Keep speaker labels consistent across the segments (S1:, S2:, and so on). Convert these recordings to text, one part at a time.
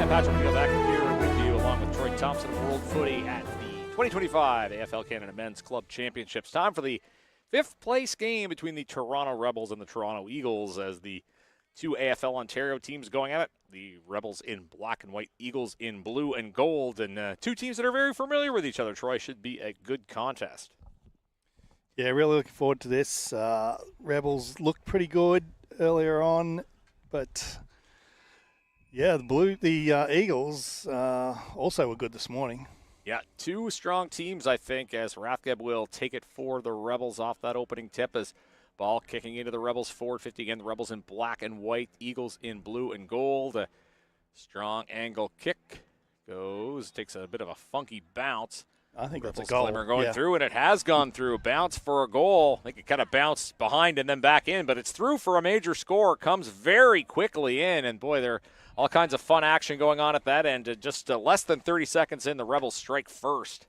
S1: Patrick McNeil back here with you, along with Troy Thompson of World Footy at the 2025 AFL Canada Men's Club Championships. Time for the fifth place game between the Toronto Rebels and the Toronto Eagles as the two AFL Ontario teams going at it. The Rebels in black and white, Eagles in blue and gold, and two teams that are very familiar with each other. Troy, should be a good contest.
S2: Yeah, really looking forward to this. Rebels looked pretty good earlier on, but yeah, the Eagles also were good this morning.
S1: Yeah, two strong teams, I think, as Rathgeb will take it for the Rebels off that opening tip as ball kicking into the Rebels forward 50 again. The Rebels in black and white, Eagles in blue and gold. A strong angle kick takes a bit of a funky bounce.
S2: I think
S1: Rebels
S2: that's a goal.
S1: Going through, and it has gone through. Bounce for a goal. I think it kind of bounced behind and then back in, but it's through for a major score. Comes very quickly in, and boy, there are all kinds of fun action going on at that end. Just less than 30 seconds in, the Rebels strike first.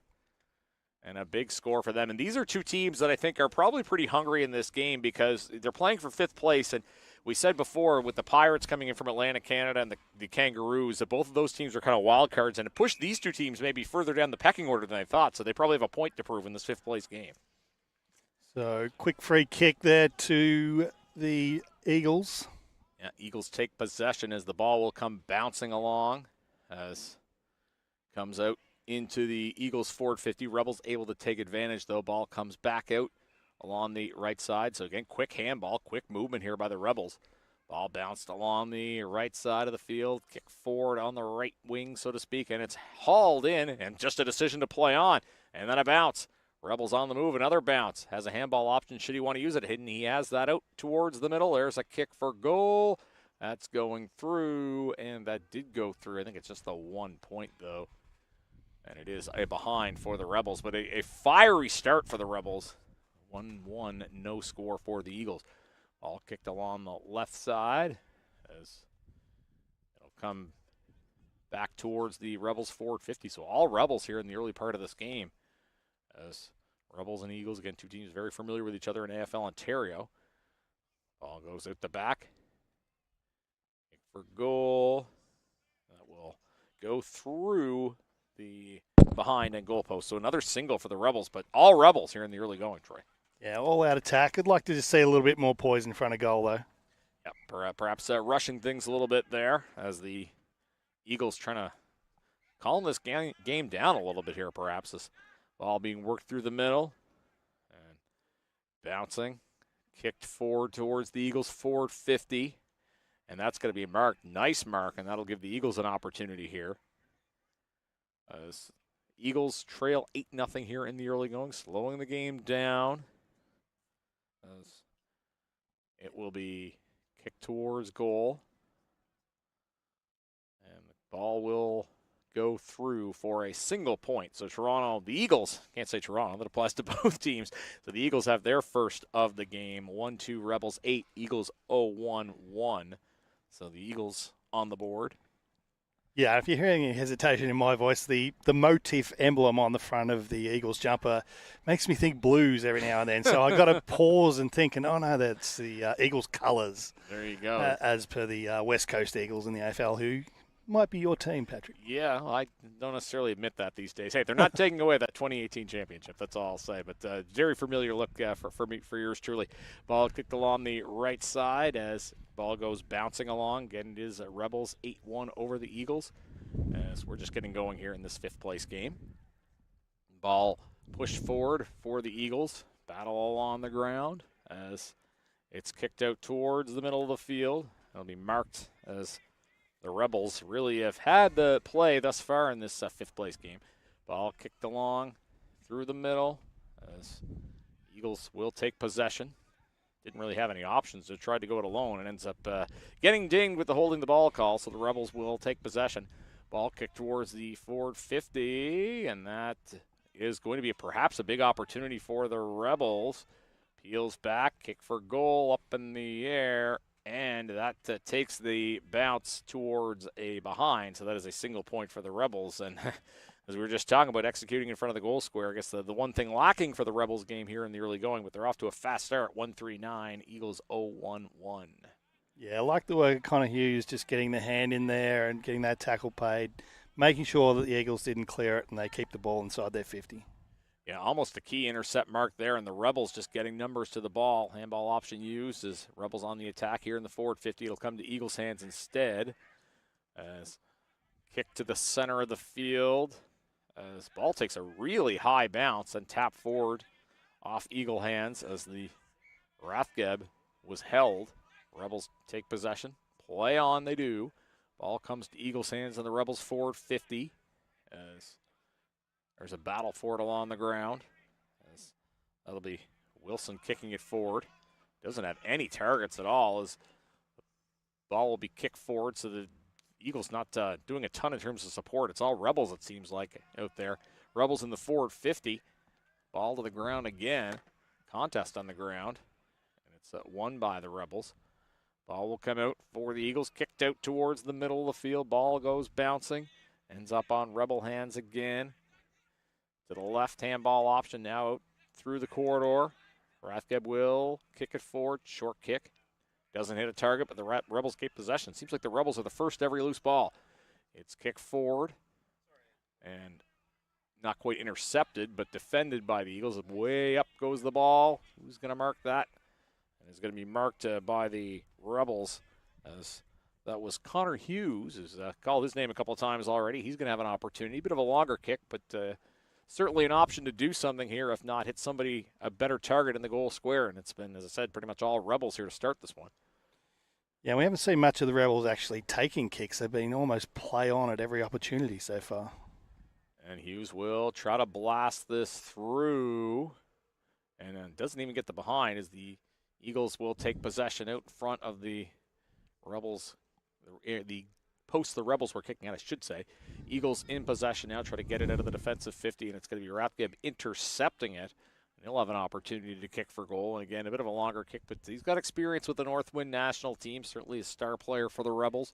S1: And a big score for them. And these are two teams that I think are probably pretty hungry in this game because they're playing for fifth place. And we said before, with the Pirates coming in from Atlantic Canada and the Kangaroos, that both of those teams are kind of wild cards. And it pushed these two teams maybe further down the pecking order than I thought. So they probably have a point to prove in this fifth place game.
S2: So quick free kick there to the Eagles.
S1: Yeah, Eagles take possession as the ball will come bouncing along as comes out into the Eagles forward 50. Rebels able to take advantage, though. Ball comes back out along the right side. So, again, quick handball, quick movement here by the Rebels. Ball bounced along the right side of the field, kick forward on the right wing, so to speak, and it's hauled in, and just a decision to play on. And then a bounce. Rebels on the move, another bounce. Has a handball option should he want to use it. Hidden, he has that out towards the middle. There's a kick for goal. That's going through, and that did go through. I think it's just the 1 point, though. And it is a behind for the Rebels, but a fiery start for the Rebels. 1-1, no score for the Eagles. Ball kicked along the left side as it'll come back towards the Rebels forward 50. So all Rebels here in the early part of this game. As Rebels and Eagles, again, two teams very familiar with each other in AFL Ontario. Ball goes out the back. Kick for goal. That will go through the behind and goalpost. So another single for the Rebels, but all Rebels here in the early going, Troy.
S2: Yeah, all out attack. I'd like to just see a little bit more poise in front of goal, though.
S1: Yeah, perhaps rushing things a little bit there as the Eagles trying to calm this game down a little bit here, perhaps. This ball being worked through the middle and bouncing, kicked forward towards the Eagles forward 50, and that's going to be marked. Nice mark, and that'll give the Eagles an opportunity here. As Eagles trail 8-0 here in the early going, slowing the game down. As it will be kicked towards goal. And the ball will go through for a single point. So Toronto, the Eagles, can't say Toronto, that applies to both teams. So the Eagles have their first of the game. 1-2, Rebels 8, Eagles 0-1-1. So the Eagles on the board.
S2: Yeah, if you're hearing any hesitation in my voice, the motif emblem on the front of the Eagles jumper makes me think Blues every now and then. So I've got to pause and think, and oh no, that's the Eagles colours.
S1: There you go.
S2: As per the West Coast Eagles in the AFL, who might be your team, Patrick.
S1: Yeah, I don't necessarily admit that these days. Hey, they're not taking away that 2018 championship. That's all I'll say. But very familiar look for yours truly. Ball kicked along the right side as ball goes bouncing along. Again, it is Rebels 8-1 over the Eagles as we're just getting going here in this fifth place game. Ball pushed forward for the Eagles. Battle along the ground as it's kicked out towards the middle of the field. It'll be marked as the Rebels really have had the play thus far in this fifth place game. Ball kicked along through the middle as Eagles will take possession. Didn't really have any options to try to go it alone and ends up getting dinged with the holding the ball call, so the Rebels will take possession. Ball kicked towards the forward 50, and that is going to be perhaps a big opportunity for the Rebels. Peels back, kick for goal up in the air, and that takes the bounce towards a behind, so that is a single point for the Rebels. And as we were just talking about executing in front of the goal square, I guess the one thing lacking for the Rebels game here in the early going, but they're off to a fast start, 1-3-9, Eagles 0-1-1.
S2: Yeah, I like the way Connor Hughes just getting the hand in there and getting that tackle paid, making sure that the Eagles didn't clear it and they keep the ball inside their 50.
S1: Yeah, almost a key intercept mark there, and the Rebels just getting numbers to the ball. Handball option used as Rebels on the attack here in the forward 50. It'll come to Eagles' hands instead. As kick to the center of the field. As ball takes a really high bounce and tap forward off Eagle hands as the Rathgeb was held. Rebels take possession. Play on, they do. Ball comes to Eagles' hands and the Rebels forward 50. As there's a battle for it along the ground. As that'll be Wilson kicking it forward. Doesn't have any targets at all as the ball will be kicked forward, so the Eagles not doing a ton in terms of support. It's all Rebels, it seems like, out there. Rebels in the forward 50. Ball to the ground again. Contest on the ground. And it's won by the Rebels. Ball will come out for the Eagles. Kicked out towards the middle of the field. Ball goes bouncing. Ends up on Rebel hands again. To the left handball option now out through the corridor. Rathgeb will kick it forward. Short kick. Doesn't hit a target, but the Rebels keep possession. Seems like the Rebels are the first every loose ball. It's kicked forward and not quite intercepted, but defended by the Eagles. Way up goes the ball. Who's going to mark that? And it's going to be marked by the Rebels, as that was Connor Hughes, who's called his name a couple of times already. He's going to have an opportunity. Bit of a longer kick, but certainly an option to do something here, if not hit somebody a better target in the goal square. And it's been, as I said, pretty much all Rebels here to start this one.
S2: Yeah, we haven't seen much of the Rebels actually taking kicks. They've been almost play on at every opportunity so far.
S1: And Hughes will try to blast this through. And doesn't even get the behind, as the Eagles will take possession out in front of the Rebels. The post the Rebels were kicking at, I should say. Eagles in possession now, try to get it out of the defensive 50, and it's going to be Rathgeb intercepting it. And he'll have an opportunity to kick for goal. And again, a bit of a longer kick, but he's got experience with the Northwind national team, certainly a star player for the Rebels.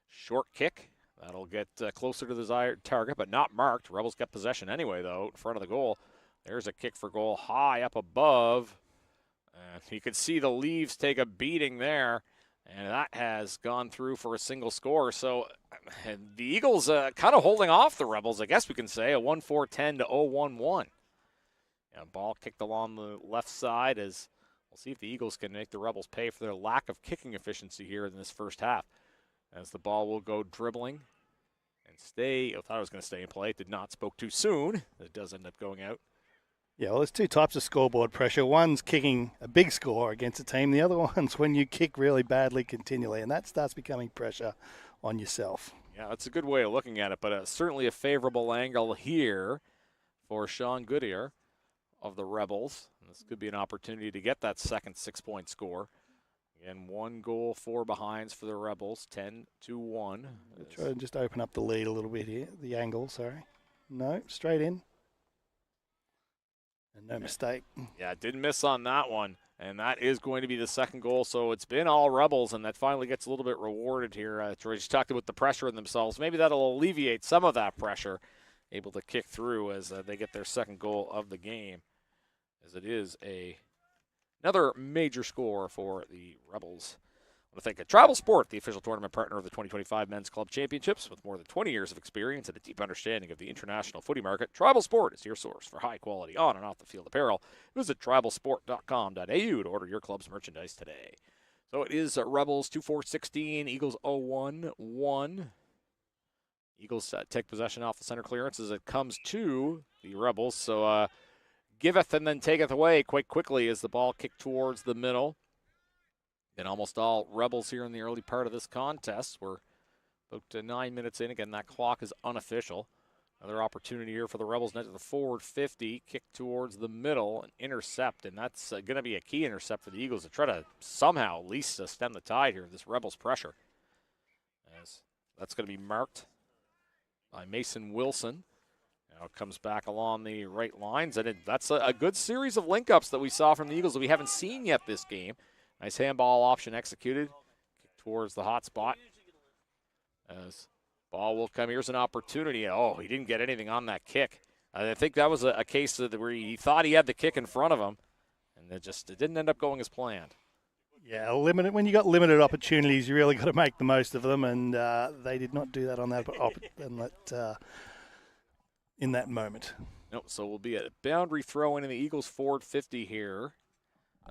S1: Short kick. That'll get closer to the desired target, but not marked. Rebels get possession anyway, though, in front of the goal. There's a kick for goal high up above. You can see the Leaves take a beating there. And that has gone through for a single score. So the Eagles kind of holding off the Rebels, I guess we can say. A 1-4-10 to 0-1-1. Ball kicked along the left side, as we'll see if the Eagles can make the Rebels pay for their lack of kicking efficiency here in this first half. As the ball will go dribbling and stay. I thought it was going to stay in play. It did not. Spoke too soon. It does end up going out.
S2: Yeah, well, there's two types of scoreboard pressure. One's kicking a big score against a team. The other one's when you kick really badly continually, and that starts becoming pressure on yourself.
S1: Yeah, that's a good way of looking at it, but certainly a favorable angle here for Sean Goodyear of the Rebels. And this could be an opportunity to get that second 6-point score. Again, 1 goal, 4 behinds for the Rebels, 10-1.
S2: Try to just open up the lead a little bit here, the angle, sorry. No, straight in. And no mistake.
S1: Yeah, didn't miss on that one. And that is going to be the second goal. So it's been all Rebels, and that finally gets a little bit rewarded here. Troy just talked about the pressure in themselves. Maybe that'll alleviate some of that pressure. Able to kick through as they get their second goal of the game. As it is another major score for the Rebels. I want to thank Tribal Sport, the official tournament partner of the 2025 Men's Club Championships. With more than 20 years of experience and a deep understanding of the international footy market, Tribal Sport is your source for high-quality on- and off-the-field apparel. Visit tribalsport.com.au to order your club's merchandise today. So it is Rebels 2-4-16, Eagles 0-1-1. Eagles take possession off the center clearance as it comes to the Rebels. So giveth and then taketh away quite quickly as the ball kicked towards the middle. Been almost all Rebels here in the early part of this contest. We're about 9 minutes in. Again, that clock is unofficial. Another opportunity here for the Rebels net to the forward 50. Kick towards the middle, an intercept, and that's going to be a key intercept for the Eagles to try to somehow at least stem the tide here of this Rebels pressure. As that's going to be marked by Mason Wilson. Now it comes back along the right lines, and that's a good series of link-ups that we saw from the Eagles that we haven't seen yet this game. Nice handball option executed. Kick towards the hot spot. As ball will come. Here's an opportunity. Oh, he didn't get anything on that kick. I think that was a case where he thought he had the kick in front of him, and it didn't end up going as planned.
S2: Yeah, limited. When you got limited opportunities, you really got to make the most of them, and they did not do that on that in that moment.
S1: No, so we'll be a boundary throw in the Eagles forward 50 here.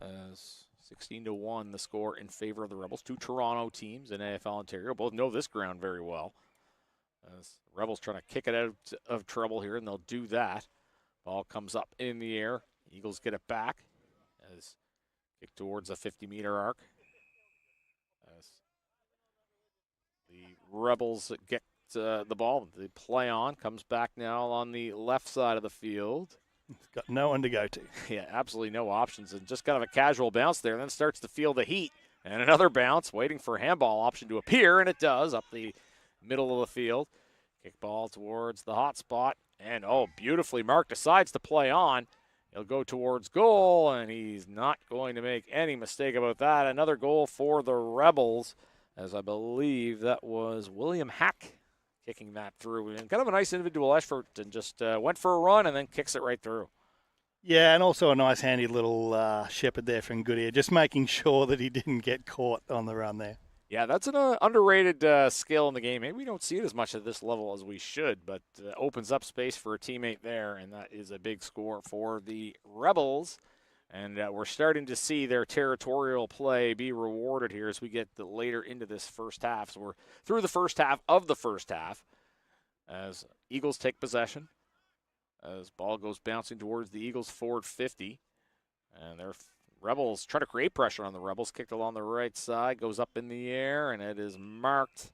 S1: 16-1 the score in favor of the Rebels. Two Toronto teams in AFL Ontario both know this ground very well. As Rebels trying to kick it out of trouble here, and they'll do that. Ball comes up in the air. Eagles get it back as kick towards a 50-meter arc. As the Rebels get the ball, the play on, comes back now on the left side of the field.
S2: It's got no one to go to.
S1: Yeah, absolutely no options, and just kind of a casual bounce there, and then starts to feel the heat. And another bounce, waiting for a handball option to appear, and it does up the middle of the field. Kick ball towards the hot spot, and beautifully marked, decides to play on. He'll go towards goal, and he's not going to make any mistake about that. Another goal for the Rebels, as I believe that was William Hack kicking that through. And kind of a nice individual effort, and just went for a run and then kicks it right through.
S2: Yeah, and also a nice handy little shepherd there from Goodyear, just making sure that he didn't get caught on the run there.
S1: Yeah, that's an underrated skill in the game. Maybe we don't see it as much at this level as we should, but opens up space for a teammate there, and that is a big score for the Rebels. And we're starting to see their territorial play be rewarded here as we get later into this first half. So we're through the first half of the first half as Eagles take possession. As ball goes bouncing towards the Eagles forward 50. And their Rebels try to create pressure on the Rebels. Kicked along the right side, goes up in the air, and it is marked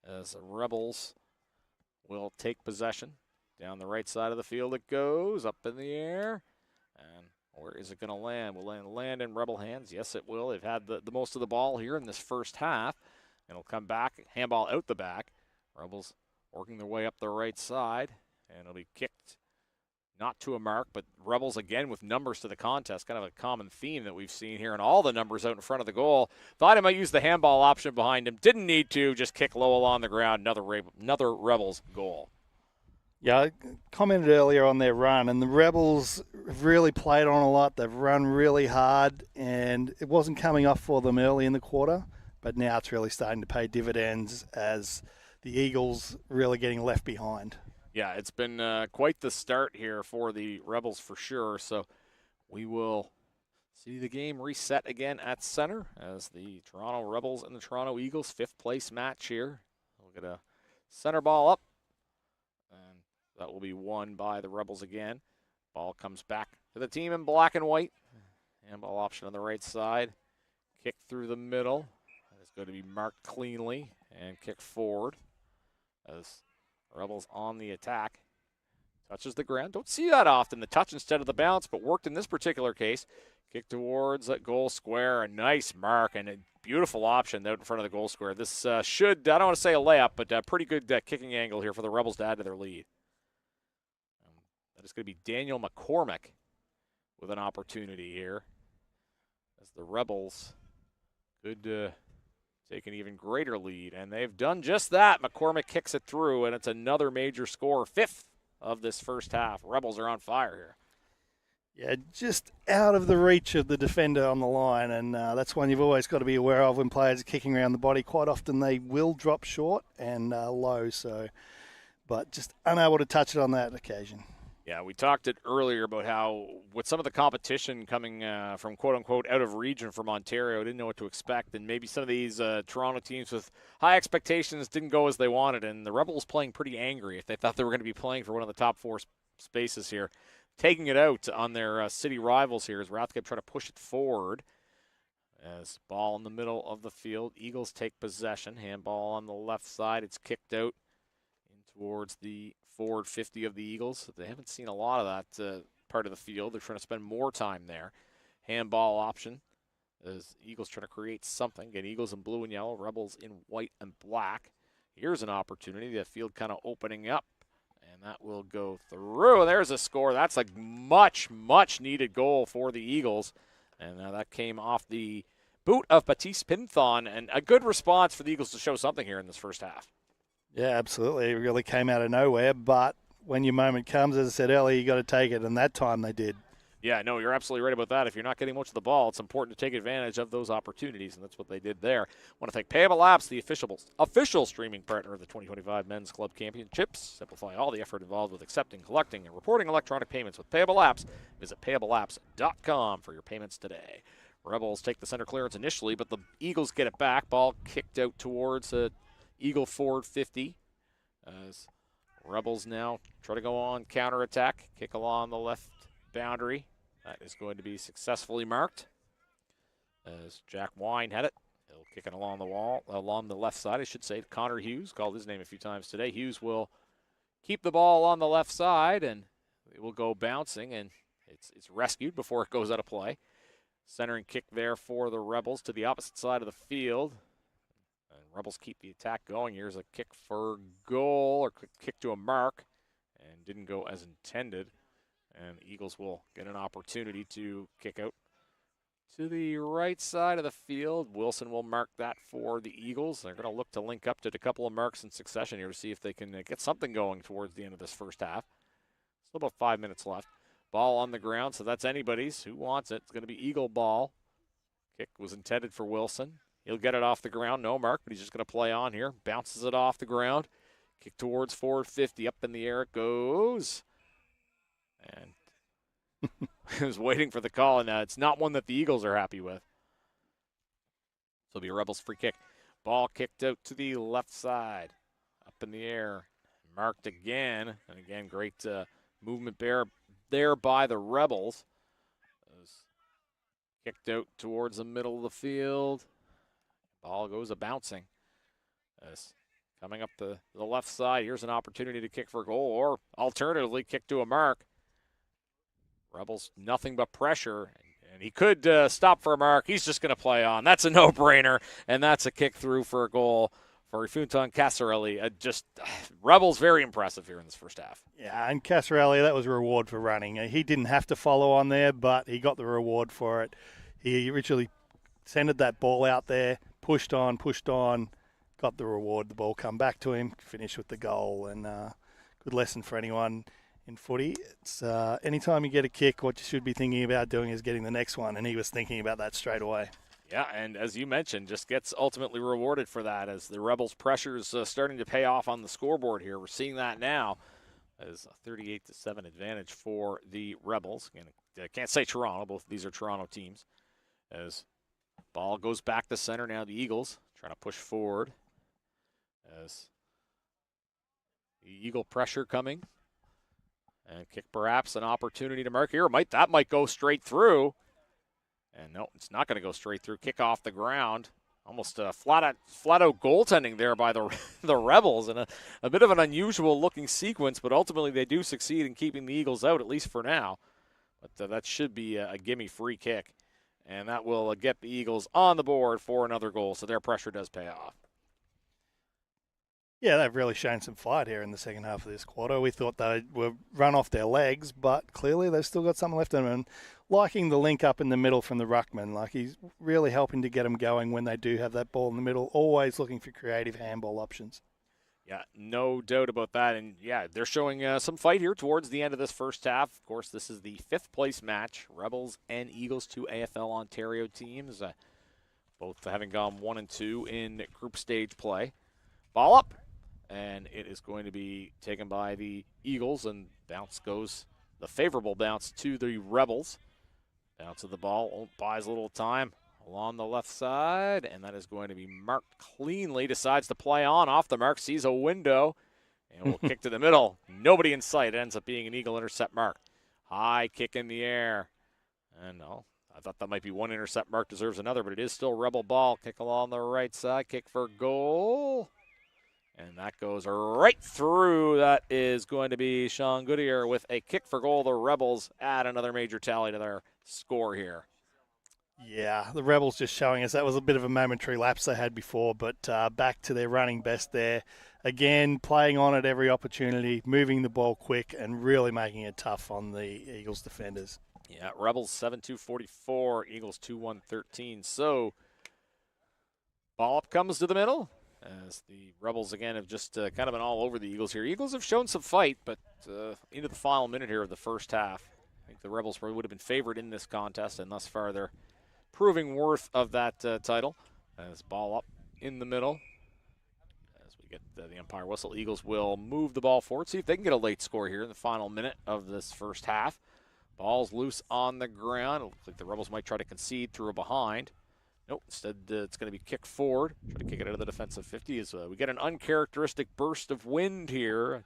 S1: as the Rebels will take possession. Down the right side of the field it goes, up in the air. And where is it going to land? Will it land in Rebel hands? Yes, it will. They've had the most of the ball here in this first half. And it'll come back, handball out the back. Rebels working their way up the right side. And it'll be kicked, not to a mark, but Rebels again with numbers to the contest. Kind of a common theme that we've seen here. And all the numbers out in front of the goal. Thought he might use the handball option behind him. Didn't need to. Just kick low along the ground. Another Rebels goal.
S2: Yeah, I commented earlier on their run, and the Rebels have really played on a lot. They've run really hard, and it wasn't coming off for them early in the quarter, but now it's really starting to pay dividends as the Eagles really getting left behind.
S1: Yeah, it's been quite the start here for the Rebels for sure, so we will see the game reset again at center as the Toronto Rebels and the Toronto Eagles, fifth place match here. We'll get a center ball up. And that will be won by the Rebels again. Ball comes back to the team in black and white. Handball option on the right side. Kick through the middle. It's going to be marked cleanly and kick forward as Rebels on the attack. Touches the ground. Don't see that often, the touch instead of the bounce, but worked in this particular case. Kick towards that goal square. A nice mark and a beautiful option out in front of the goal square. This should, I don't want to say a layup, but a pretty good kicking angle here for the Rebels to add to their lead. That is going to be Daniel McCormick with an opportunity here as the Rebels could take an even greater lead, and they've done just that. McCormick kicks it through, and it's another major score, fifth of this first half. Rebels are on fire here.
S2: Yeah, just out of the reach of the defender on the line, and that's one you've always got to be aware of when players are kicking around the body. Quite often they will drop short and low, but just unable to touch it on that occasion.
S1: Yeah, we talked it earlier about how with some of the competition coming from quote-unquote out of region from Ontario, didn't know what to expect, and maybe some of these Toronto teams with high expectations didn't go as they wanted, and the Rebels playing pretty angry if they thought they were going to be playing for one of the top four spaces here. Taking it out on their city rivals here as Rathgeb try to push it forward. As ball in the middle of the field, Eagles take possession. Handball on the left side, it's kicked out in towards the forward 50 of the Eagles. They haven't seen a lot of that part of the field. They're trying to spend more time there. Handball option as Eagles trying to create something. Again, Eagles in blue and yellow, Rebels in white and black. Here's an opportunity. The field kind of opening up, and that will go through. There's a score. That's a much, much needed goal for the Eagles. And that came off the boot of Baptiste Pinthon, and a good response for the Eagles to show something here in this first half.
S2: Yeah, absolutely. It really came out of nowhere, but when your moment comes, as I said earlier, you got to take it, and that time they did.
S1: Yeah, no, you're absolutely right about that. If you're not getting much of the ball, it's important to take advantage of those opportunities, and that's what they did there. I want to thank Payable Apps, the official streaming partner of the 2025 Men's Club Championships. Simplify all the effort involved with accepting, collecting, and reporting electronic payments with Payable Apps. Visit payableapps.com for your payments today. Rebels take the center clearance initially, but the Eagles get it back. Ball kicked out towards Eagle forward 50. As Rebels now try to go on counterattack, kick along the left boundary. That is going to be successfully marked as Jack Wine had it. He'll kick it along the wall, along the left side, I should say. Connor Hughes, called his name a few times today. Hughes will keep the ball on the left side, and it will go bouncing, and it's rescued before it goes out of play. Centering kick there for the Rebels to the opposite side of the field. And Rebels keep the attack going. Here's a kick for goal, or kick to a mark, and didn't go as intended. And the Eagles will get an opportunity to kick out to the right side of the field. Wilson will mark that for the Eagles. They're going to look to link up to a couple of marks in succession here to see if they can get something going towards the end of this first half. Still about 5 minutes left. Ball on the ground, so that's anybody's. Who wants it? It's going to be Eagle ball. Kick was intended for Wilson. He'll get it off the ground. No mark, but he's just going to play on here. Bounces it off the ground. Kick towards forward 50. Up in the air it goes. And I was waiting for the call, and it's not one that the Eagles are happy with. So it'll be a Rebels free kick. Ball kicked out to the left side. Up in the air. Marked again. And again, great movement there by the Rebels. Kicked out towards the middle of the field. Ball goes a-bouncing. Coming up the left side. Here's an opportunity to kick for a goal, or alternatively kick to a mark. Rebels, nothing but pressure, and he could stop for a mark. He's just going to play on. That's a no-brainer, and that's a kick through for a goal for Ifunton Casarelli. Rebels very impressive here in this first half.
S2: Yeah, and Casarelli, that was a reward for running. He didn't have to follow on there, but he got the reward for it. He originally sent that ball out there, pushed on, got the reward. The ball come back to him, finished with the goal, and good lesson for anyone in footy. It's anytime you get a kick, what you should be thinking about doing is getting the next one, and he was thinking about that straight away.
S1: Yeah, and as you mentioned, just gets ultimately rewarded for that as the Rebels' pressure is starting to pay off on the scoreboard here. We're seeing that now as a 38-7 advantage for the Rebels. Again, I can't say Toronto. Both of these are Toronto teams. As ball goes back to center now, the Eagles trying to push forward as the Eagle pressure coming. And kick perhaps an opportunity to mark here. That might go straight through. And no, it's not going to go straight through. Kick off the ground. Almost a flat-out goaltending there by the Rebels. And a bit of an unusual-looking sequence, but ultimately they do succeed in keeping the Eagles out, at least for now. But that should be a gimme free kick. And that will get the Eagles on the board for another goal. So their pressure does pay off.
S2: Yeah, they've really shown some fight here in the second half of this quarter. We thought they were run off their legs, but clearly they've still got something left in them. And liking the link up in the middle from the ruckman, like he's really helping to get them going when they do have that ball in the middle, always looking for creative handball options.
S1: Yeah, no doubt about that. And, yeah, they're showing some fight here towards the end of this first half. Of course, this is the fifth-place match, Rebels and Eagles, two AFL Ontario teams, both having gone 1-2 in group stage play. Ball up. And it is going to be taken by the Eagles, and bounce goes, the favorable bounce to the Rebels. Bounce of the ball, buys a little time along the left side, and that is going to be marked cleanly. Decides to play on, off the mark, sees a window, and will kick to the middle. Nobody in sight. It ends up being an Eagle intercept mark. High kick in the air. And no, I thought that might be one intercept mark deserves another, but it is still Rebel ball. Kick along the right side, kick for goal. And that goes right through. That is going to be Sean Goodyear with a kick for goal. The Rebels add another major tally to their score here.
S2: Yeah, the Rebels just showing us that was a bit of a momentary lapse they had before, but back to their running best there. Again, playing on at every opportunity, moving the ball quick, and really making it tough on the Eagles defenders.
S1: Yeah, Rebels 7-2-44, Eagles 2-1-13. So, ball up comes to the middle. As the Rebels, again, have just kind of been all over the Eagles here. Eagles have shown some fight, but into the final minute here of the first half, I think think the Rebels probably would have been favored in this contest, and thus far they're proving worth of that title. As ball up in the middle. As we get the umpire whistle, Eagles will move the ball forward, see if they can get a late score here in the final minute of this first half. Ball's loose on the ground. It looks like the Rebels might try to concede through a behind. Nope, instead it's going to be kicked forward. Try to kick it out of the defensive 50 as we get an uncharacteristic burst of wind here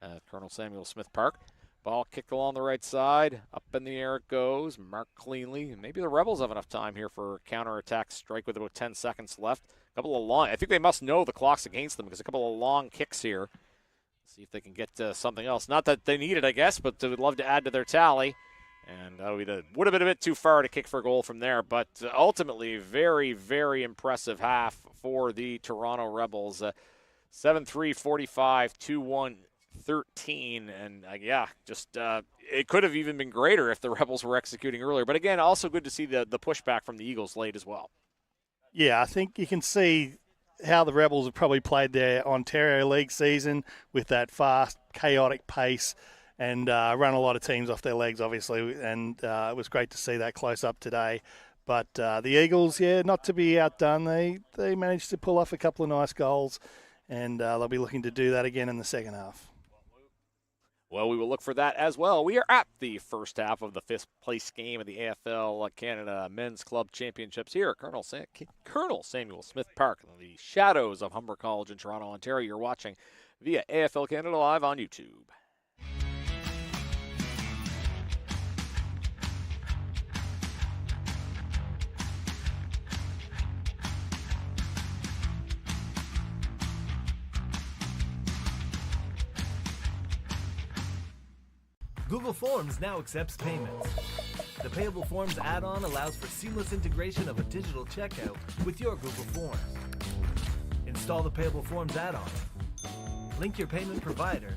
S1: at Colonel Samuel Smith Park. Ball kicked along the right side. Up in the air it goes. Marked cleanly. Maybe the Rebels have enough time here for a counterattack strike with about 10 seconds left. A couple of long, I think they must know the clock's against them because a couple of long kicks here. See if they can get something else. Not that they need it, I guess, but they would love to add to their tally. And would have been a bit too far to kick for a goal from there. But ultimately, very, very impressive half for the Toronto Rebels. 7-3, 45, 2-1, 13. And, it could have even been greater if the Rebels were executing earlier. But, again, also good to see the pushback from the Eagles late as well.
S2: Yeah, I think you can see how the Rebels have probably played their Ontario League season with that fast, chaotic pace. And run a lot of teams off their legs, obviously, and it was great to see that close up today. But the Eagles, not to be outdone, they managed to pull off a couple of nice goals, and they'll be looking to do that again in the second half.
S1: Well, we will look for that as well. We are at the first half of the fifth-place game of the AFL Canada Men's Club Championships here at Colonel Samuel Smith Park in the shadows of Humber College in Toronto, Ontario. You're watching via AFL Canada Live on YouTube.
S3: Google Forms now accepts payments. The Payable Forms add-on allows for seamless integration of a digital checkout with your Google Forms. Install the Payable Forms add-on. Link your payment provider.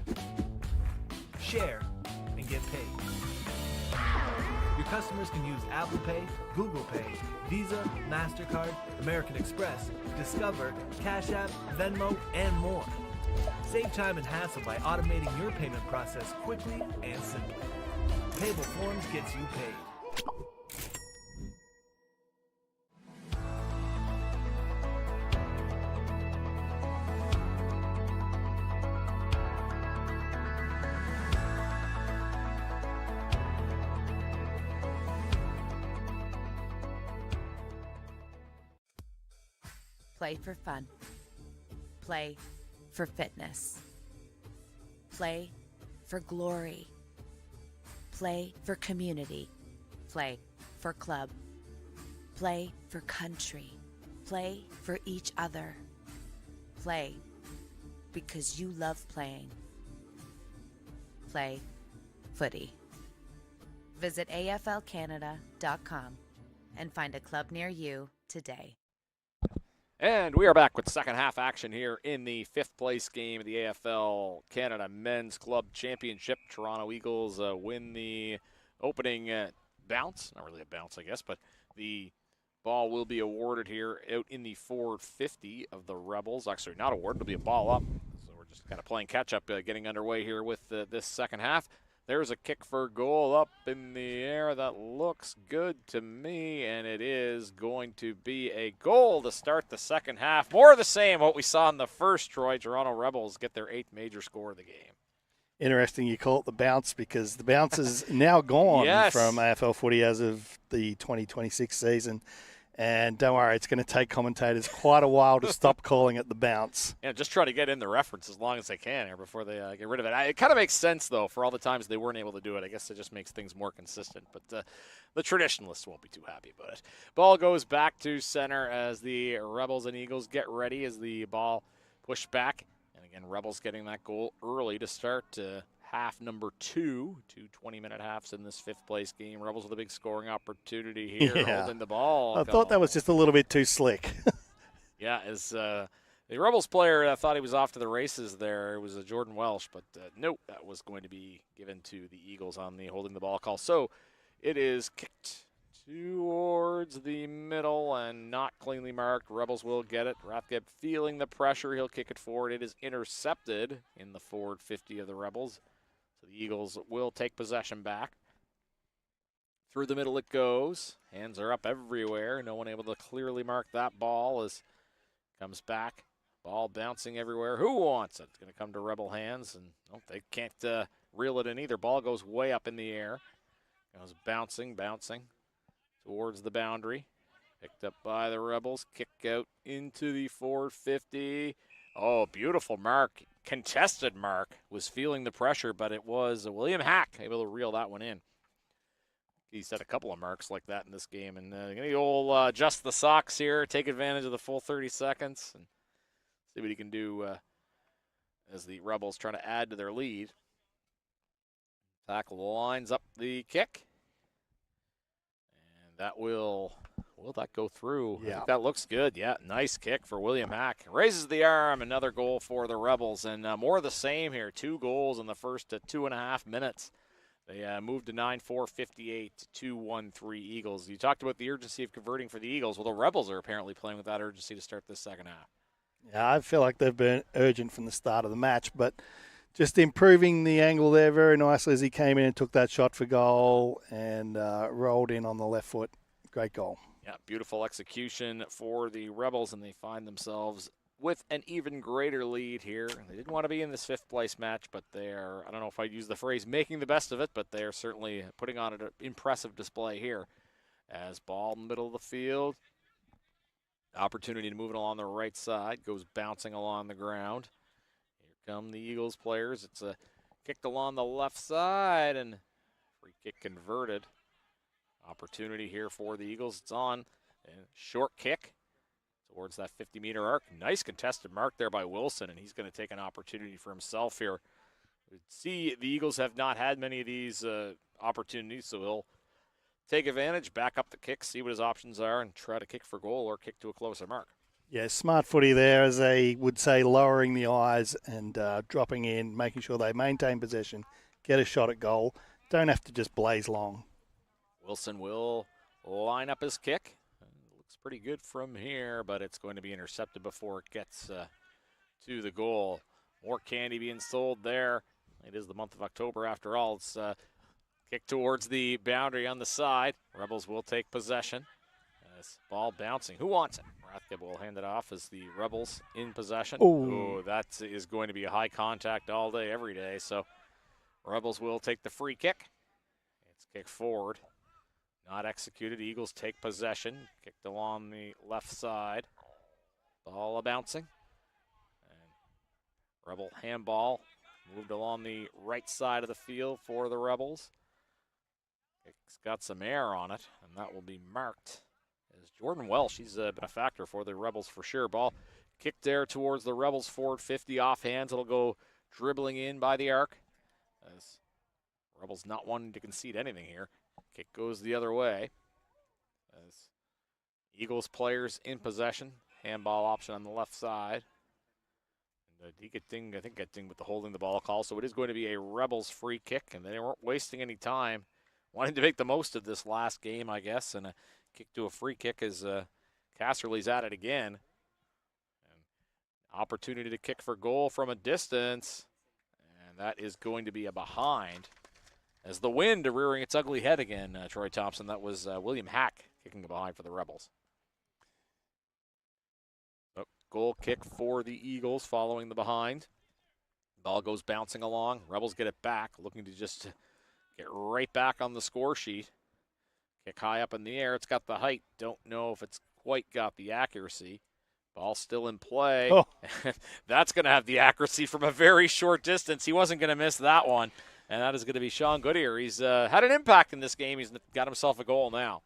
S3: Share and get paid. Your customers can use Apple Pay, Google Pay, Visa, MasterCard, American Express, Discover, Cash App, Venmo, and more. Save time and hassle by automating your payment process quickly and simply. Payable Forms gets you paid.
S4: Play for fun. Play for fitness. Play for glory. Play for community. Play for club. Play for country. Play for each other. Play because you love playing. Play footy. Visit AFLCanada.com and find a club near you today.
S1: And we are back with second half action here in the fifth place game of the AFL Canada Men's Club Championship. Toronto Eagles win the opening bounce. Not really a bounce, I guess, but the ball will be awarded here out in the forward 50 of the Rebels. Actually, not awarded. It'll be a ball up. So we're just kind of playing catch-up, getting underway here with this second half. There's a kick for goal up in the air. That looks good to me, and it is going to be a goal to start the second half. More of the same, what we saw in the first, Troy. Toronto Rebels get their 8th major score of the game.
S2: Interesting you call it the bounce because the bounce is now gone from AFL footy as of the 2026 season. And don't worry, it's going to take commentators quite a while to stop calling it the bounce.
S1: Yeah, just try to get in the reference as long as they can here before they get rid of it. It kind of makes sense, though, for all the times they weren't able to do it. I guess it just makes things more consistent. But the traditionalists won't be too happy about it. Ball goes back to center as the Rebels and Eagles get ready as the ball pushed back. And again, Rebels getting that goal early to start half number 2, 2 20-minute halves in this fifth place game. Rebels with a big scoring opportunity here, holding the ball.
S2: I thought that was just a little bit too slick.
S1: Yeah, as the Rebels player thought he was off to the races there. It was Jordan Welsh, but nope, that was going to be given to the Eagles on the holding the ball call. So it is kicked towards the middle and not cleanly marked. Rebels will get it. Rathgeb feeling the pressure. He'll kick it forward. It is intercepted in the forward 50 of the Rebels. So the Eagles will take possession back. Through the middle it goes. Hands are up everywhere. No one able to clearly mark that ball as comes back. Ball bouncing everywhere. Who wants it? It's going to come to Rebel hands, and they can't reel it in either. Ball goes way up in the air. Goes bouncing towards the boundary. Picked up by the Rebels. Kick out into the forward 50. Oh, beautiful mark. Contested mark. Was feeling the pressure, but it was William Hack able to reel that one in. He's had a couple of marks like that in this game. And he'll adjust the socks here, take advantage of the full 30 seconds, and see what he can do as the Rebels try to add to their lead. Tackle lines up the kick. And that will that go through?
S2: Yeah.
S1: I think that looks good. Yeah, nice kick for William Hack. Raises the arm, another goal for the Rebels. And more of the same here. 2 goals in the first 2.5 minutes. They moved to 9-4, 58 to 2-1-3 Eagles. You talked about the urgency of converting for the Eagles. Well, the Rebels are apparently playing with that urgency to start this second half.
S2: Yeah, I feel like they've been urgent from the start of the match, but just improving the angle there very nicely as he came in and took that shot for goal and rolled in on the left foot. Great goal.
S1: Yeah, beautiful execution for the Rebels, and they find themselves with an even greater lead here. They didn't want to be in this 5th place match, but they're, I don't know if I'd use the phrase making the best of it, but they're certainly putting on an impressive display here. As ball in the middle of the field. Opportunity to move it along the right side. Goes bouncing along the ground. Here come the Eagles players. It's a kicked along the left side, and free kick converted. Opportunity here for the Eagles. It's on. And short kick towards that 50-meter arc. Nice contested mark there by Wilson, and he's going to take an opportunity for himself here. See, the Eagles have not had many of these opportunities, so he'll take advantage, back up the kick, see what his options are, and try to kick for goal or kick to a closer mark.
S2: Yeah, smart footy there, as they would say, lowering the eyes and dropping in, making sure they maintain possession, get a shot at goal. Don't have to just blaze long.
S1: Wilson will line up his kick. Looks pretty good from here, but it's going to be intercepted before it gets to the goal. More candy being sold there. It is the month of October after all. It's kick towards the boundary on the side. Rebels will take possession. This ball bouncing. Who wants it? Rathke will hand it off as the Rebels in possession. Oh, that is going to be a high contact all day, every day. So Rebels will take the free kick. It's kicked forward. Not executed. Eagles take possession. Kicked along the left side. Ball bouncing. And Rebel handball moved along the right side of the field for the Rebels. It's got some air on it, and that will be marked as Jordan Welsh. He's been a factor for the Rebels for sure. Ball kicked there towards the Rebels forward 50 off hands. It'll go dribbling in by the arc. As Rebels not wanting to concede anything here. Kick goes the other way. As Eagles players in possession. Handball option on the left side. And I think got dinged with the holding the ball call. So it is going to be a Rebels free kick, and they weren't wasting any time. Wanting to make the most of this last game, I guess, and a kick to a free kick as Casserly's at it again. And opportunity to kick for goal from a distance, and that is going to be a behind. As the wind rearing its ugly head again, Troy Thompson. That was William Hack kicking a behind for the Rebels. Oh, goal kick for the Eagles following the behind. Ball goes bouncing along. Rebels get it back, looking to just get right back on the score sheet. Kick high up in the air. It's got the height. Don't know if it's quite got the accuracy. Ball still in play.
S2: Oh.
S1: That's going to have the accuracy from a very short distance. He wasn't going to miss that one. And that is going to be Sean Goodyear. He's had an impact in this game. He's got himself a goal now.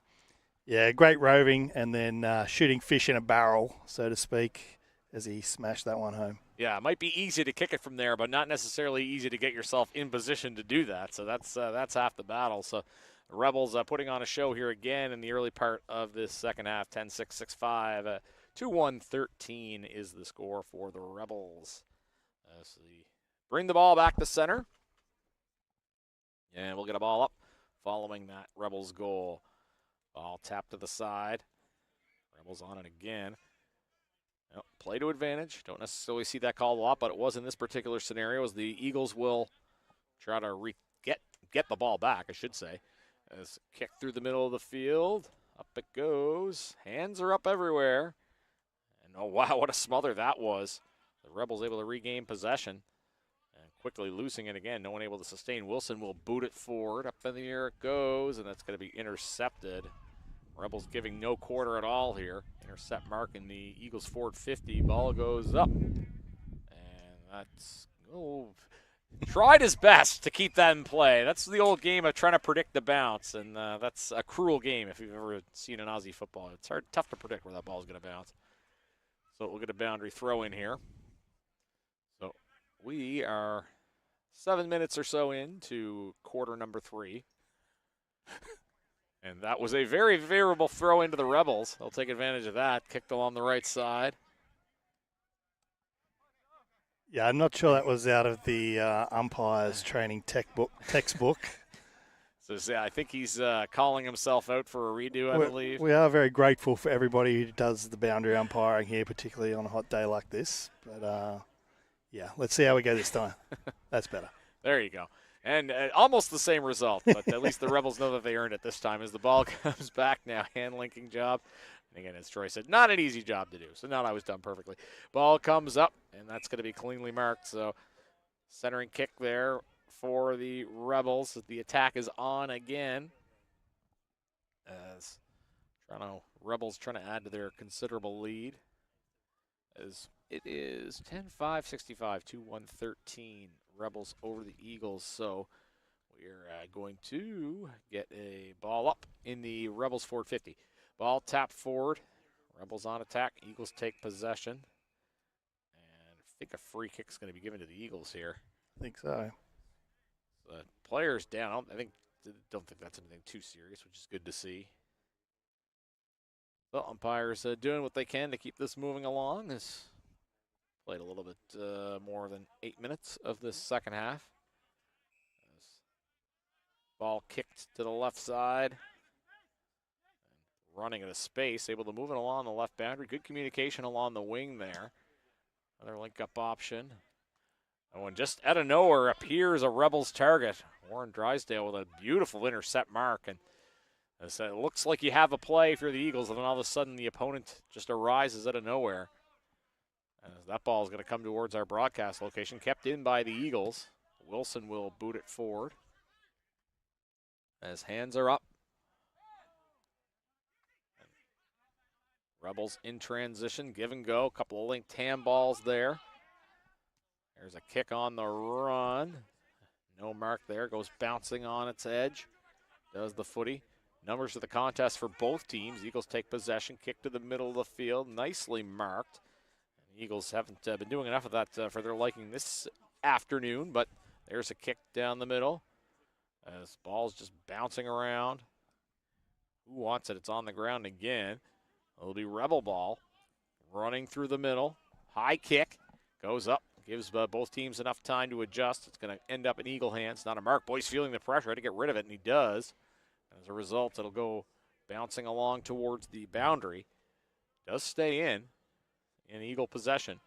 S2: Yeah, great roving and then shooting fish in a barrel, so to speak, as he smashed that one home.
S1: Yeah, it might be easy to kick it from there, but not necessarily easy to get yourself in position to do that. So that's half the battle. So the Rebels putting on a show here again in the early part of this second half. 10-6, 6-5. 2-1-13 is the score for the Rebels. So bring the ball back to center. And we'll get a ball up following that Rebels goal. Ball tapped to the side. Rebels on it again. Well, play to advantage. Don't necessarily see that called a lot, but it was in this particular scenario as the Eagles will try to get the ball back, I should say. As kick through the middle of the field. Up it goes. Hands are up everywhere. And oh, wow, what a smother that was. The Rebels able to regain possession. And quickly losing it again. No one able to sustain. Wilson will boot it forward. Up in the air it goes, and that's going to be intercepted. Rebels giving no quarter at all here. Intercept mark in the Eagles forward 50. Ball goes up. And that's, tried his best to keep that in play. That's the old game of trying to predict the bounce, and that's a cruel game if you've ever seen an Aussie football. It's tough to predict where that ball is going to bounce. So we'll get a boundary throw in here. So we are 7 minutes or so into quarter number 3. And that was a very favorable throw into the Rebels. They'll take advantage of that. Kicked along the right side.
S2: Yeah, I'm not sure that was out of the umpire's training textbook.
S1: So yeah, I think he's calling himself out for a redo, I believe.
S2: We are very grateful for everybody who does the boundary umpiring here, particularly on a hot day like this. But, yeah, let's see how we go this time. That's better.
S1: There you go. And almost the same result, but at least the Rebels know that they earned it this time as the ball comes back now. Hand-linking job. And again, as Troy said, not an easy job to do. So now that was done perfectly. Ball comes up, and that's going to be cleanly marked. So centering kick there for the Rebels. The attack is on again. As Rebels trying to add to their considerable lead. As it is 10-5, 65 to 113. Rebels over the Eagles. So we're going to get a ball up in the Rebels forward 50. Ball tapped forward. Rebels on attack. Eagles take possession. And I think a free kick is going to be given to the Eagles here.
S2: I think so.
S1: The players down. Don't think that's anything too serious, which is good to see. The umpires doing what they can to keep this moving along. This played a little bit more than 8 minutes of this second half. Ball kicked to the left side. Running into space, able to move it along the left boundary. Good communication along the wing there. Another link-up option. And when just out of nowhere appears a Rebels target. Warren Drysdale with a beautiful intercept mark. And it looks like you have a play if you're the Eagles, and then all of a sudden the opponent just arises out of nowhere. And that ball is going to come towards our broadcast location. Kept in by the Eagles. Wilson will boot it forward. As hands are up. Rebels in transition, give and go. A couple of linked handballs there. There's a kick on the run. No mark there. Goes bouncing on its edge. Does the footy. Numbers of the contest for both teams. Eagles take possession. Kick to the middle of the field. Nicely marked. The Eagles haven't been doing enough of that for their liking this afternoon, but there's a kick down the middle. As ball's just bouncing around. Who wants it? It's on the ground again. It'll be Rebel ball. Running through the middle. High kick. Goes up. Gives both teams enough time to adjust. It's going to end up in Eagle hands. Not a mark. Boy's feeling the pressure. Had to get rid of it, and he does. As a result, it'll go bouncing along towards the boundary. Does stay in Eagle possession.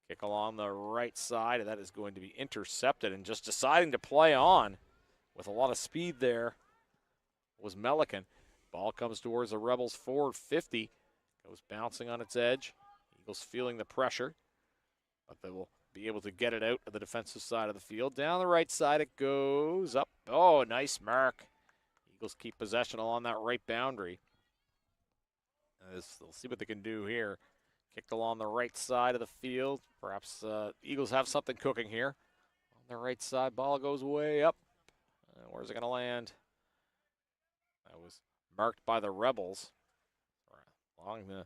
S1: Kick along the right side, and that is going to be intercepted. And just deciding to play on with a lot of speed there was Melican. Ball comes towards the Rebels forward 50. Goes bouncing on its edge. Eagles feeling the pressure, but they will be able to get it out of the defensive side of the field. Down the right side it goes up. Oh, nice mark. Eagles keep possession along that right boundary. As they'll see what they can do here. Kicked along the right side of the field. Perhaps Eagles have something cooking here. On the right side, ball goes way up. Where's it going to land? That was marked by the Rebels. Along the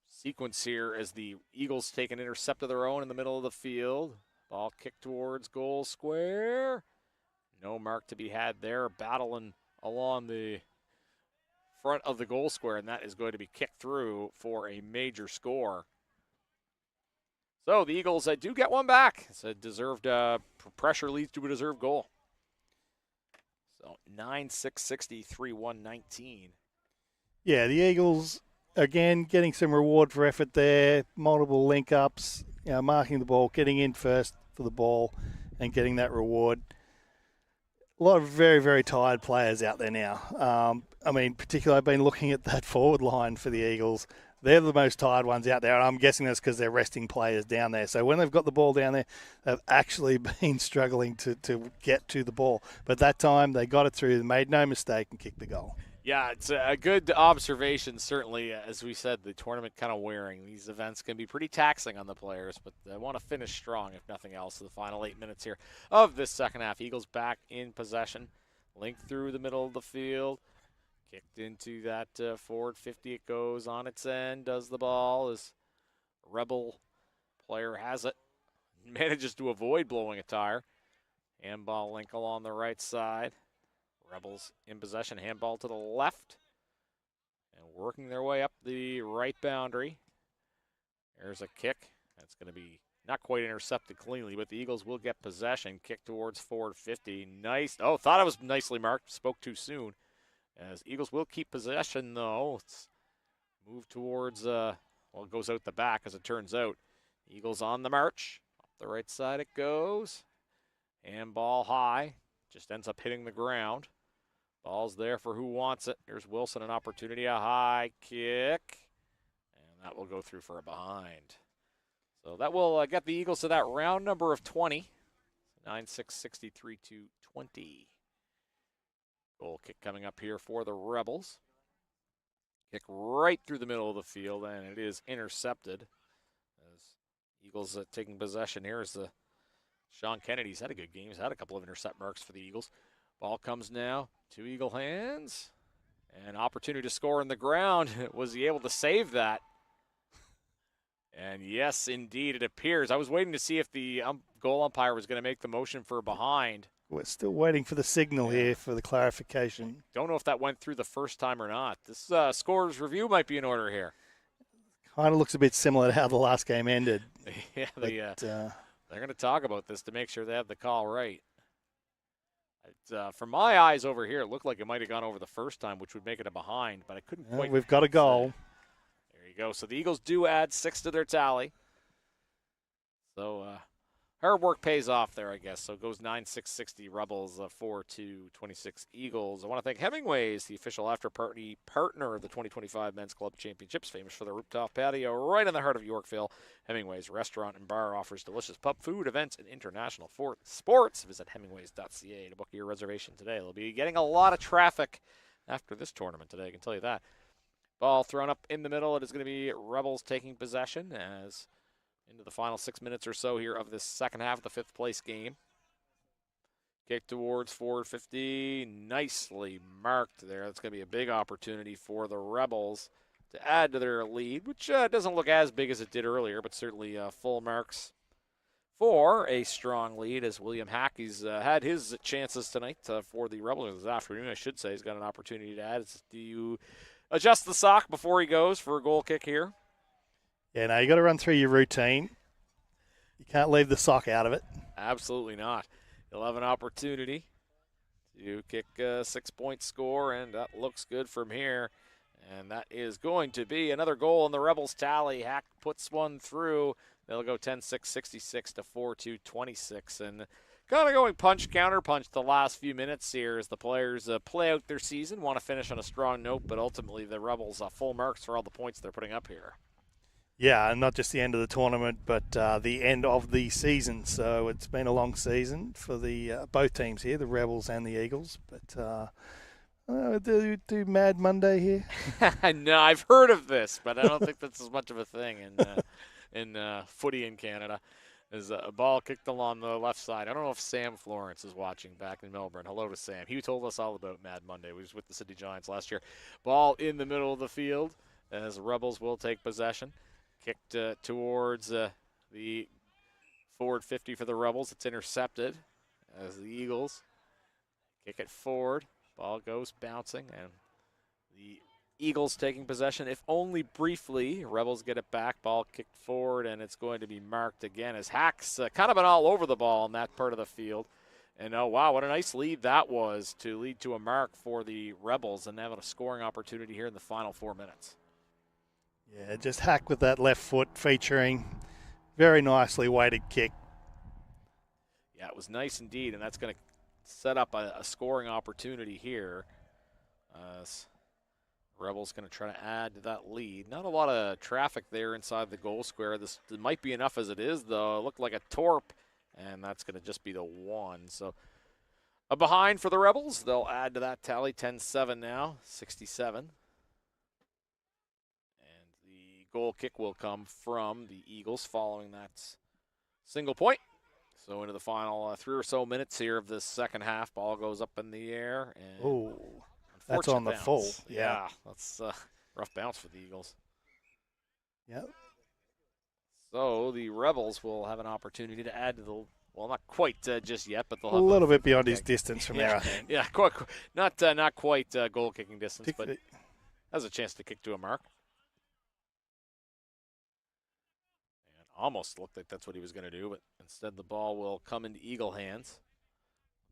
S1: sequence here as the Eagles take an intercept of their own in the middle of the field. Ball kicked towards goal square. No mark to be had there. Battling along the front of the goal square, and that is going to be kicked through for a major score. So the Eagles do get one back. It's a deserved pressure leads to a deserved goal. So 9-6, 63-119.
S2: Yeah, the Eagles, again, getting some reward for effort there. Multiple link-ups, marking the ball, getting in first for the ball, and getting that reward. a lot of very, very tired players out there now. I mean, particularly I've been looking at that forward line for the Eagles. They're the most tired ones out there, and I'm guessing that's because they're resting players down there. So when they've got the ball down there, they've actually been struggling to get to the ball. But that time, they got it through, they made no mistake, and kicked the goal.
S1: Yeah, it's a good observation, certainly. As we said, the tournament kind of wearing. These events can be pretty taxing on the players, but they want to finish strong, if nothing else, in the final 8 minutes here of this second half. Eagles back in possession. Linked through the middle of the field. Kicked into that forward 50. It goes on its end. Does the ball as Rebel player has it. Manages to avoid blowing a tire. Handball Linkle on the right side. Rebels in possession. Handball to the left. And working their way up the right boundary. There's a kick. That's going to be not quite intercepted cleanly, but the Eagles will get possession. Kick towards forward 50. Nice. Oh, thought it was nicely marked. Spoke too soon. As Eagles will keep possession, though. It's moved towards, well, it goes out the back, as it turns out. Eagles on the march. Up the right side it goes. Handball high. Just ends up hitting the ground. Ball's there for who wants it. Here's Wilson, an opportunity. A high kick. And that will go through for a behind. So that will get the Eagles to that round number of 20. 9-6, 63-20. Goal kick coming up here for the Rebels. Kick right through the middle of the field, and it is intercepted. As Eagles taking possession here is Sean Kennedy's had a good game. He's had a couple of intercept marks for the Eagles. Ball comes now to Eagle hands. And opportunity to score in the ground. Was he able to save that? And yes, indeed, it appears. I was waiting to see if the goal umpire was going to make the motion for a behind.
S2: We're still waiting for the signal here for the clarification.
S1: Don't know if that went through the first time or not. This scorer's review might be in order here.
S2: Kind of looks a bit similar to how the last game ended.
S1: Yeah, they're going to talk about this to make sure they have the call right. From my eyes over here, it looked like it might have gone over the first time, which would make it a behind, but I couldn't quite.
S2: We've got a goal.
S1: There you go. So the Eagles do add 6 to their tally. So hard work pays off there, I guess. So it goes 9-6-60 Rebels, 4-2-26 Eagles. I want to thank Hemingway's, the official after-party partner of the 2025 Men's Club Championships, famous for their rooftop patio right in the heart of Yorkville. Hemingway's restaurant and bar offers delicious pub food, events, and international sports. Visit hemingways.ca to book your reservation today. They'll be getting a lot of traffic after this tournament today, I can tell you that. Ball thrown up in the middle. It is going to be Rebels taking possession as into the final 6 minutes or so here of this second half of the fifth place game. Kick towards forward 50. Nicely marked there. That's going to be a big opportunity for the Rebels to add to their lead, which doesn't look as big as it did earlier, but certainly full marks for a strong lead as William Hackey's had his chances tonight for the Rebels this afternoon, I should say. He's got an opportunity to add. Do you adjust the sock before he goes for a goal kick here?
S2: Yeah, no, you got to run through your routine. You can't leave the sock out of it.
S1: Absolutely not. You'll have an opportunity to kick a 6-point score, and that looks good from here. And that is going to be another goal in the Rebels tally. Hack puts one through. They'll go 10-6, 66 to 4-2-26. And kind of going punch, counter punch the last few minutes here as the players play out their season, want to finish on a strong note, but ultimately the Rebels full marks for all the points they're putting up here.
S2: Yeah, and not just the end of the tournament, but the end of the season. So it's been a long season for the both teams here, the Rebels and the Eagles. But do Mad Monday here?
S1: No, I've heard of this, but I don't think that's as much of a thing in footy in Canada. There's a ball kicked along the left side. I don't know if Sam Florence is watching back in Melbourne. Hello to Sam. He told us all about Mad Monday. He was with the City Giants last year. Ball in the middle of the field as the Rebels will take possession. Kicked towards the forward 50 for the Rebels. It's intercepted as the Eagles kick it forward. Ball goes bouncing, and the Eagles taking possession, if only briefly. Rebels get it back. Ball kicked forward, and it's going to be marked again as Hack's kind of been all over the ball in that part of the field. And oh, wow, what a nice lead that was to lead to a mark for the Rebels and have a scoring opportunity here in the final 4 minutes.
S2: Yeah, just Hack with that left foot featuring very nicely weighted kick.
S1: Yeah, it was nice indeed, and that's going to set up a scoring opportunity here. Rebels going to try to add to that lead. Not a lot of traffic there inside the goal square. This might be enough as it is, though. It looked like a torp, and that's going to just be the 1. So a behind for the Rebels. They'll add to that tally. 10-7 now, 67. And the goal kick will come from the Eagles following that single point. So into the final 3 or so minutes here of this second half. Ball goes up in the air. And
S2: Oh, that's on the
S1: bounce.
S2: full. Yeah.
S1: That's a rough bounce for the Eagles.
S2: Yep.
S1: So the Rebels will have an opportunity to add to the, well, not quite just yet, but they'll
S2: A
S1: have
S2: little bit beyond his distance from there, I
S1: yeah,
S2: think.
S1: yeah, not quite goal kicking distance, but has a chance to kick to a mark. And almost looked like that's what he was going to do, but instead the ball will come into Eagle hands.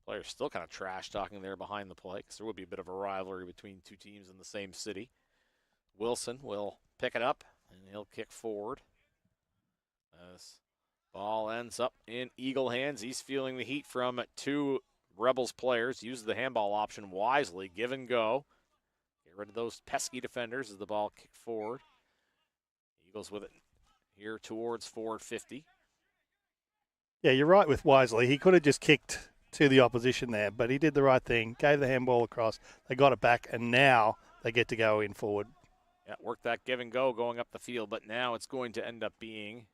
S1: Players still kind of trash talking there behind the play because there would be a bit of a rivalry between two teams in the same city. Wilson will pick it up, and he'll kick forward. As ball ends up in Eagle hands. He's feeling the heat from 2 Rebels players. Uses the handball option wisely. Give and go. Get rid of those pesky defenders as the ball kicked forward. Eagles with it here towards forward 50.
S2: Yeah, you're right with Wisely. He could have just kicked to the opposition there, but he did the right thing, gave the handball across, they got it back, and now they get to go in forward.
S1: Yeah, work that give and go going up the field, but now it's going to end up being,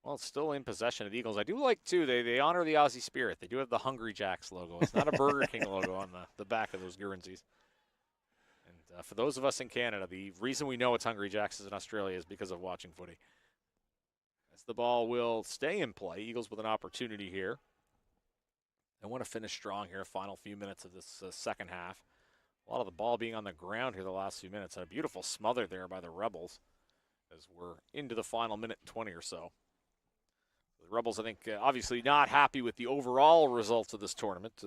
S1: well, it's still in possession of the Eagles. I do like, too, they honor the Aussie spirit. They do have the Hungry Jacks logo. It's not a Burger King logo on the back of those Guernseys. And for those of us in Canada, the reason we know it's Hungry Jacks is in Australia is because of watching footy. As the ball will stay in play, Eagles with an opportunity here. They want to finish strong here, final few minutes of this second half. A lot of the ball being on the ground here the last few minutes. And a beautiful smother there by the Rebels as we're into the final minute 20 or so. The Rebels, I think, obviously not happy with the overall results of this tournament.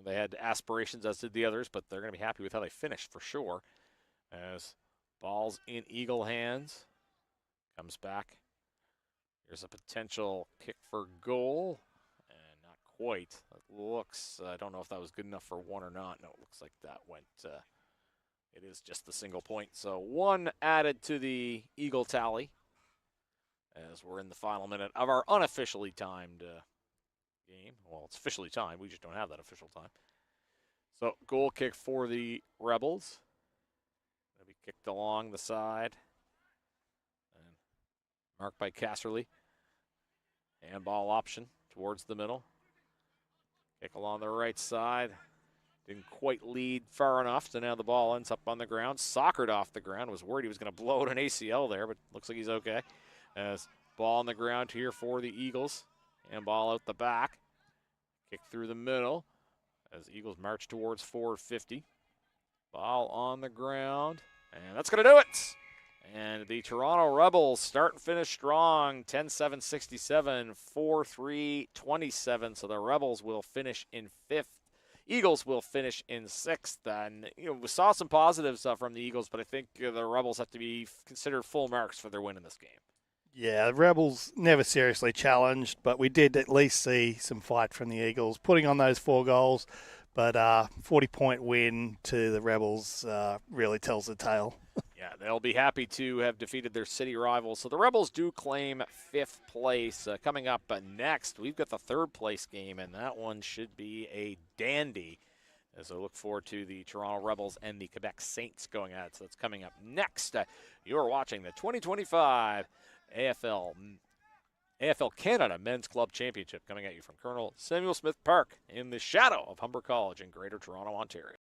S1: They had aspirations, as did the others, but they're going to be happy with how they finished for sure. As ball's in Eagle hands. Comes back. Here's a potential kick for goal. Quite. It looks, I don't know if that was good enough for 1 or not. No, it looks like that went, it is just the single point. So 1 added to the Eagle tally as we're in the final minute of our unofficially timed game. Well, it's officially timed. We just don't have that official time. So goal kick for the Rebels. It'll be kicked along the side. And marked by Casserly. Handball option towards the middle. Kick along the right side. Didn't quite lead far enough, so now the ball ends up on the ground. Soccered off the ground. Was worried he was going to blow out an ACL there, but looks like he's okay. As ball on the ground here for the Eagles. And ball out the back. Kick through the middle as Eagles march towards forward 50. Ball on the ground. And that's going to do it. And the Toronto Rebels start and finish strong, 10-7-67, 4-3-27. So the Rebels will finish in 5th. Eagles will finish in 6th. And we saw some positives from the Eagles, but I think the Rebels have to be considered full marks for their win in this game.
S2: Yeah, the Rebels never seriously challenged, but we did at least see some fight from the Eagles, putting on those 4 goals. But 40-point win to the Rebels really tells the tale.
S1: Yeah, they'll be happy to have defeated their city rivals. So the Rebels do claim 5th place. Coming up next, we've got the 3rd place game, and that one should be a dandy. As I look forward to the Toronto Rebels and the Quebec Saints going at it. So that's coming up next. You're watching the 2025 AFL Canada Men's Club Championship coming at you from Colonel Samuel Smith Park in the shadow of Humber College in Greater Toronto, Ontario.